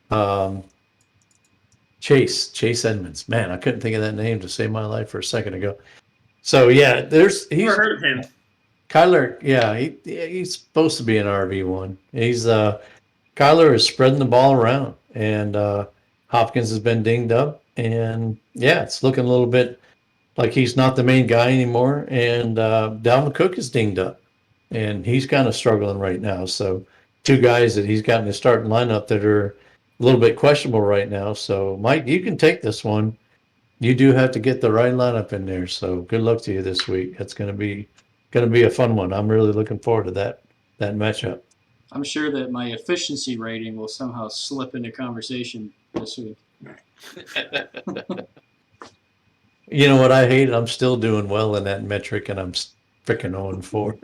[SPEAKER 3] Chase Edmonds. Man, I couldn't think of that name to save my life for a second ago. So yeah, he's
[SPEAKER 1] Never heard of him.
[SPEAKER 3] Kyler. Yeah, he's supposed to be an RB1. Kyler is spreading the ball around, and Hopkins has been dinged up, and yeah, it's looking a little bit like he's not the main guy anymore. And Dalvin Cook is dinged up, and he's kind of struggling right now. So two guys that he's got in his starting lineup that are a little bit questionable right now. So Mike, you can take this one. You do have to get the right lineup in there. So good luck to you this week. It's going to be a fun one. I'm really looking forward to that matchup.
[SPEAKER 2] I'm sure that my efficiency rating will somehow slip into conversation this week.
[SPEAKER 3] You know what I hate? I'm still doing well in that metric, and I'm freaking 0-4.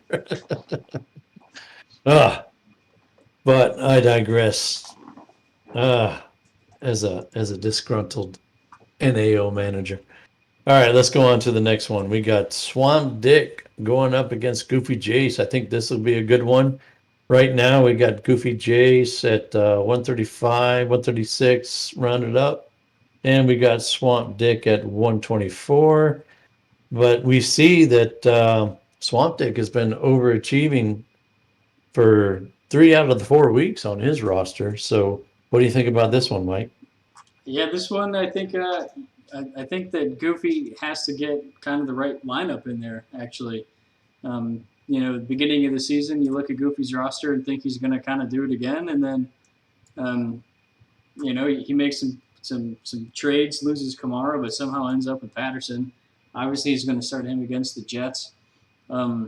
[SPEAKER 3] But I digress. As a disgruntled NAO manager. All right, let's go on to the next one. We got Swamp Dick going up against Goofy Jace. I think this will be a good one. Right now, we got Goofy Jace at 135, 136, rounded up. And we got Swamp Dick at 124. But we see that Swamp Dick has been overachieving for 3 out of the 4 weeks on his roster. So what do you think about this one, Mike?
[SPEAKER 2] Yeah, this one I think that Goofy has to get kind of the right lineup in there. Actually, the beginning of the season, you look at Goofy's roster and think he's going to kind of do it again, and then he makes some trades, loses Kamara, but somehow ends up with Patterson. Obviously, he's going to start him against the Jets. I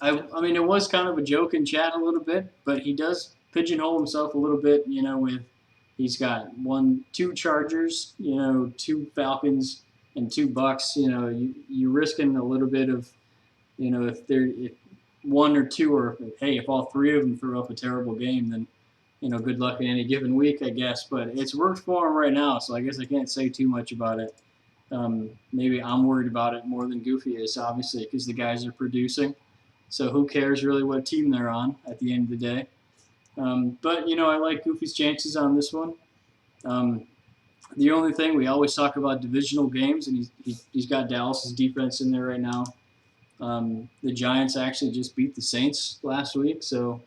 [SPEAKER 2] mean, it was kind of a joke in chat a little bit, but he does pigeonhole himself a little bit, with he's got 2 Chargers, 2 Falcons, and 2 Bucks. You're risking a little bit of, if 1 or 2 or if all 3 of them throw up a terrible game, then good luck in any given week, I guess. But it's worked for him right now, so I guess I can't say too much about it. Maybe I'm worried about it more than Goofy is, obviously, because the guys are producing. So who cares really what team they're on at the end of the day? But, I like Goofy's chances on this one. The only thing, we always talk about divisional games, and he's got Dallas's defense in there right now. The Giants actually just beat the Saints last week, so,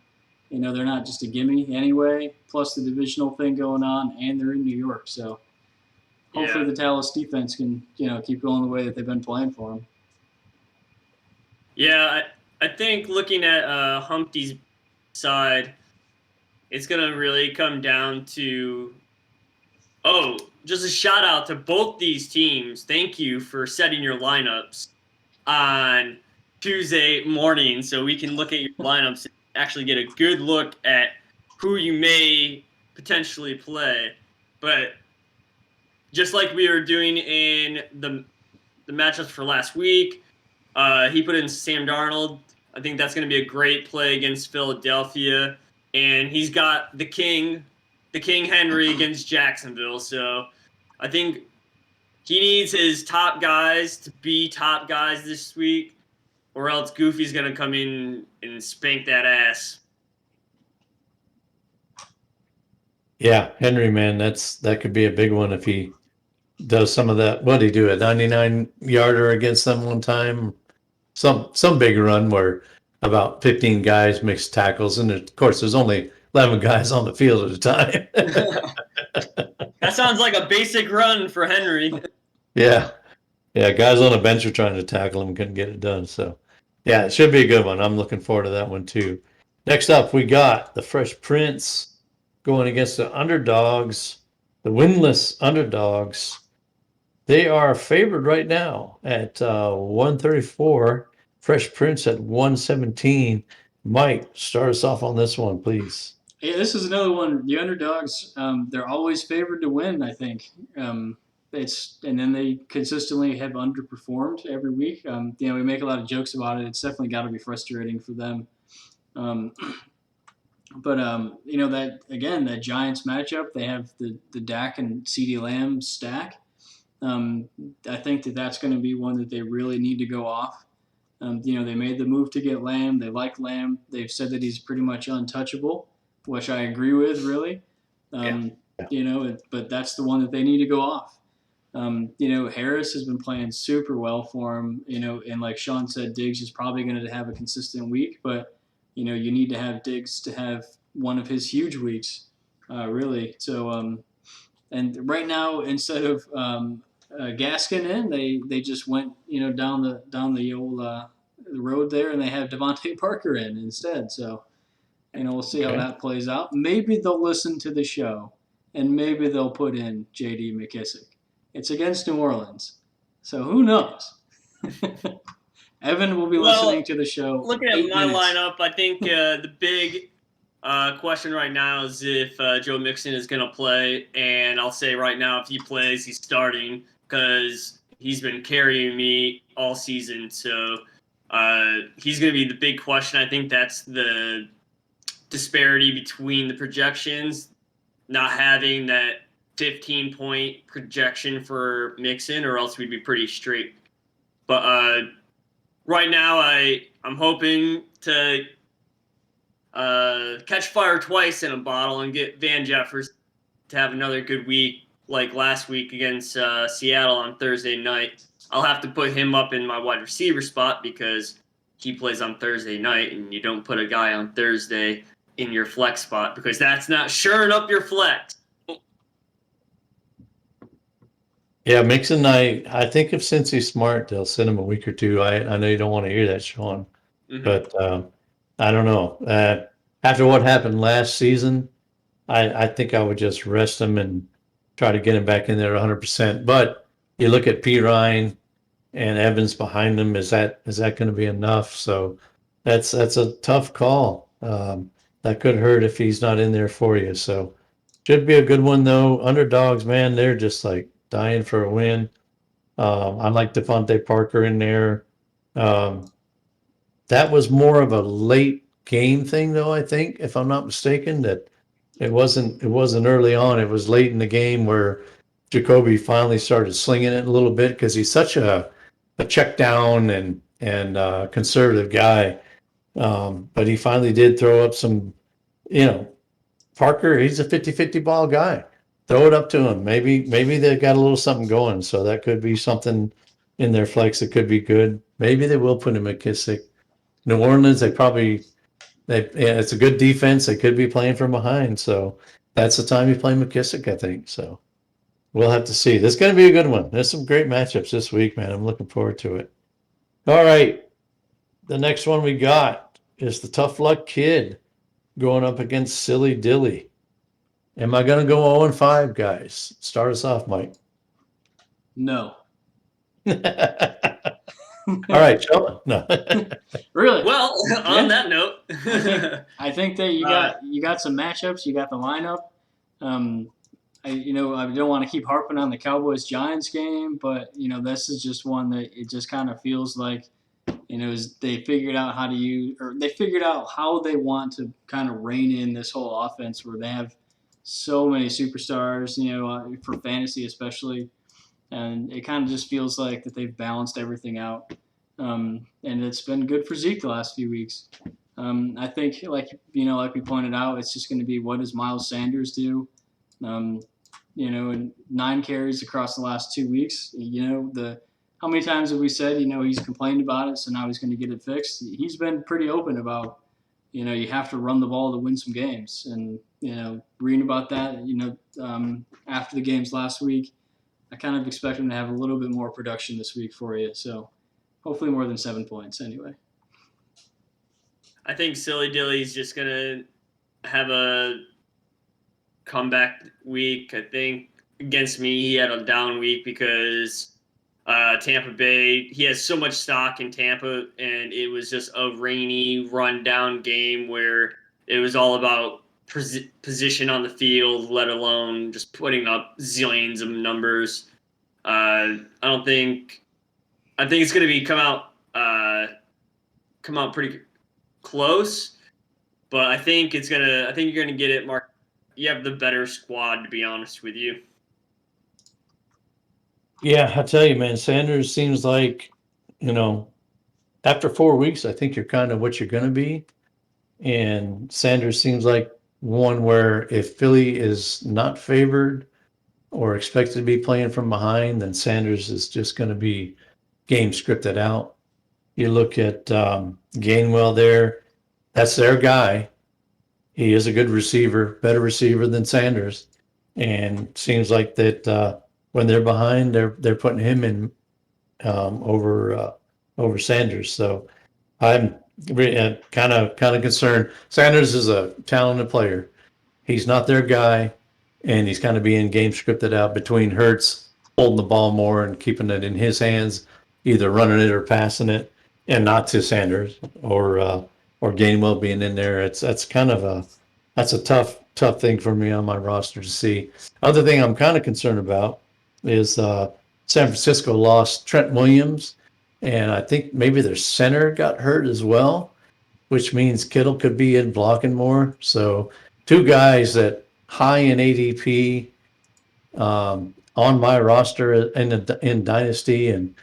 [SPEAKER 2] they're not just a gimme anyway, plus the divisional thing going on, and they're in New York. So hopefully the Dallas defense can, keep going the way that they've been playing for them.
[SPEAKER 1] Yeah, I think looking at Humpty's side, it's going to really come down to, just a shout out to both these teams. Thank you for setting your lineups on Tuesday morning so we can look at your lineups and actually get a good look at who you may potentially play. But just like we were doing in the matchups for last week, he put in Sam Darnold. I think that's going to be a great play against Philadelphia. And he's got the King Henry against Jacksonville. So I think he needs his top guys to be top guys this week, or else Goofy's going to come in and spank that ass.
[SPEAKER 3] Yeah, Henry, man, that could be a big one if he does some of that. What did he do? A 99-yarder against them one time? Some big run where about 15 guys mixed tackles, and of course there's only 11 guys on the field at a time.
[SPEAKER 1] That sounds like a basic run for Henry.
[SPEAKER 3] Yeah. Yeah, guys on the bench are trying to tackle him, couldn't get it done. So, yeah, it should be a good one. I'm looking forward to that one too. Next up, we got the Fresh Prince going against the underdogs, the winless underdogs. They are favored right now at 134. Fresh Prince at 117. Mike, start us off on this one, please.
[SPEAKER 2] Yeah, this is another one. The underdogs, they're always favored to win. I think and then they consistently have underperformed every week. We make a lot of jokes about it. It's definitely got to be frustrating for them. Um, but that again, that Giants matchup, they have the Dak and CeeDee Lamb stack. I think that's going to be one that they really need to go off. They made the move to get Lamb. They like Lamb. They've said that he's pretty much untouchable, which I agree with, really. But that's the one that they need to go off. Harris has been playing super well for him, and like Sean said, Diggs is probably going to have a consistent week, but, you need to have Diggs to have one of his huge weeks, really. So, and right now, instead of Gaskin in, they just went, down the old the road there, and they have Devontae Parker in instead. So, we'll see how that plays out. Maybe they'll listen to the show, and maybe they'll put in J.D. McKissick. It's against New Orleans, so who knows? Evan will be listening to the show.
[SPEAKER 1] Looking at my lineup, I think the big question right now is if Joe Mixon is going to play, and I'll say right now, if he plays, he's starting because he's been carrying me all season. So he's going to be the big question. I think that's the disparity between the projections, not having that 15-point projection for Mixon, or else we'd be pretty straight. But right now, I'm hoping to catch fire twice in a bottle and get Van Jeffers to have another good week like last week against Seattle on Thursday night. I'll have to put him up in my wide receiver spot because he plays on Thursday night, and you don't put a guy on Thursday in your flex spot because that's not shoring up your flex.
[SPEAKER 3] Yeah, Mixon, I think if Cincy's smart, they'll send him a week or two. I know you don't want to hear that, Sean, but I don't know. After what happened last season, I think I would just rest him and try to get him back in there 100%. But you look at P. Ryan and Evans behind him. Is that going to be enough? So that's a tough call. That could hurt if he's not in there for you. So should be a good one though. Underdogs, man, they're just like dying for a win. I like Devontae Parker in there. That was more of a late game thing, though. I think, if I'm not mistaken, that it wasn't early on. It was late in the game where Jacoby finally started slinging it a little bit because he's such a check down and conservative guy. But he finally did throw up some, Parker, he's a 50-50 ball guy. Throw it up to him. Maybe they've got a little something going. So that could be something in their flex that could be good. Maybe they will put him at McKissick. New Orleans, it's a good defense. They could be playing from behind. So that's the time you play McKissick, I think. So we'll have to see. This is going to be a good one. There's some great matchups this week, man. I'm looking forward to it. All right. The next one we got is the Tough Luck Kid going up against Silly Dilly. Am I going to go 0-5, guys? Start us off, Mike.
[SPEAKER 2] No.
[SPEAKER 3] All right, Sean. No.
[SPEAKER 2] Really?
[SPEAKER 1] Well, on that note,
[SPEAKER 2] I think that you got some matchups. You got the lineup. I don't want to keep harping on the Cowboys Giants game, but this is just one that it just kind of feels like they figured out they figured out how they want to kind of rein in this whole offense where they have so many superstars, for fantasy especially, and it kind of just feels like that they've balanced everything out, and it's been good for Zeke the last few weeks. I think, like we pointed out, it's just going to be what does Miles Sanders do, and 9 carries across the last 2 weeks. How many times have we said, he's complained about it, so now he's going to get it fixed? He's been pretty open about, you have to run the ball to win some games. And, reading about that, after the games last week, I kind of expect him to have a little bit more production this week for you. So hopefully more than 7 points anyway.
[SPEAKER 1] I think Silly Dilly's just gonna have a comeback week. I think against me, he had a down week because Tampa Bay. He has so much stock in Tampa, and it was just a rainy, run-down game where it was all about position on the field, let alone just putting up zillions of numbers. I don't think. I think it's going to be come out pretty close, but I think it's gonna. I think you're gonna get it, Mark. You have the better squad, to be honest with you.
[SPEAKER 3] Yeah, I tell you, man, Sanders seems like, after 4 weeks, I think you're kind of what you're going to be. And Sanders seems like one where if Philly is not favored or expected to be playing from behind, then Sanders is just going to be game scripted out. You look at Gainwell there, that's their guy. He is a good receiver, better receiver than Sanders. And seems like that when they're behind, they're putting him in over Sanders. So I'm kind of concerned. Sanders is a talented player. He's not their guy, and he's kind of being game scripted out between Hurts holding the ball more and keeping it in his hands, either running it or passing it, and not to Sanders or Gainwell being in there. That's a tough thing for me on my roster to see. Other thing I'm kind of concerned about is San Francisco lost Trent Williams, and I think maybe their center got hurt as well, which means Kittle could be in blocking more. So two guys that high in ADP on my roster in Dynasty and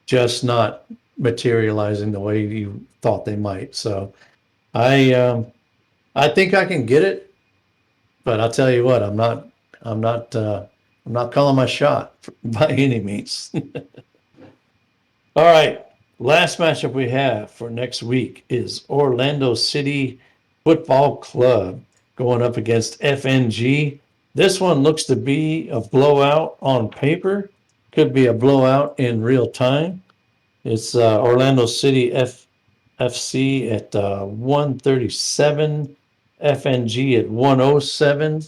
[SPEAKER 3] just not materializing the way you thought they might. So I think I can get it, but I'll tell you what, I'm not calling my shot by any means. All right. Last matchup we have for next week is Orlando City Football Club going up against FNG. This one looks to be a blowout on paper. Could be a blowout in real time. It's Orlando City FC at 137, FNG at 107.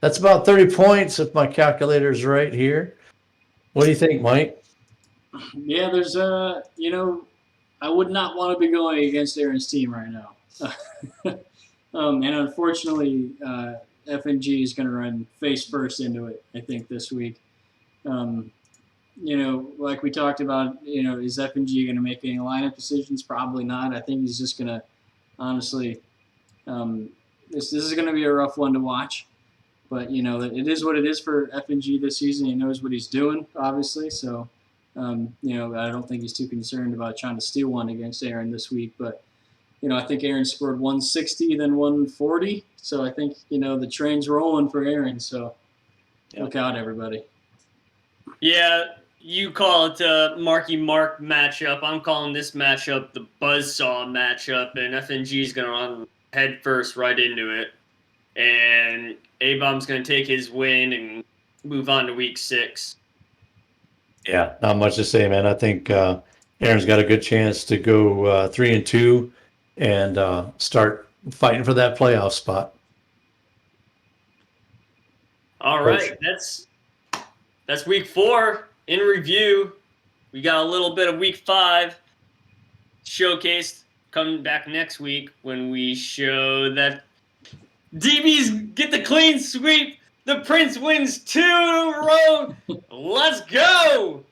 [SPEAKER 3] That's about 30 points if my calculator's right here. What do you think, Mike?
[SPEAKER 2] Yeah, there's I would not want to be going against Aaron's team right now. And unfortunately, FNG is going to run face first into it, I think, this week. Like we talked about, is FNG going to make any lineup decisions? Probably not. I think he's just going to, honestly, this is going to be a rough one to watch. But, it is what it is for FNG this season. He knows what he's doing, obviously. So, I don't think he's too concerned about trying to steal one against Aaron this week. But, I think Aaron scored 160, then 140. So I think, the train's rolling for Aaron. So Look out, everybody.
[SPEAKER 1] Yeah, you call it a Marky Mark matchup. I'm calling this matchup the Buzzsaw matchup, and FNG is going to run head first right into it. And A-Bomb's going to take his win and move on to week 6.
[SPEAKER 3] Yeah, not much to say, man. I think Aaron's got a good chance to go 3-2 and start fighting for that playoff spot.
[SPEAKER 1] All right, that's week 4 in review. We got a little bit of week 5 showcased coming back next week when we show that DBs get the clean sweep. The Prince wins 2 in a row. Let's go!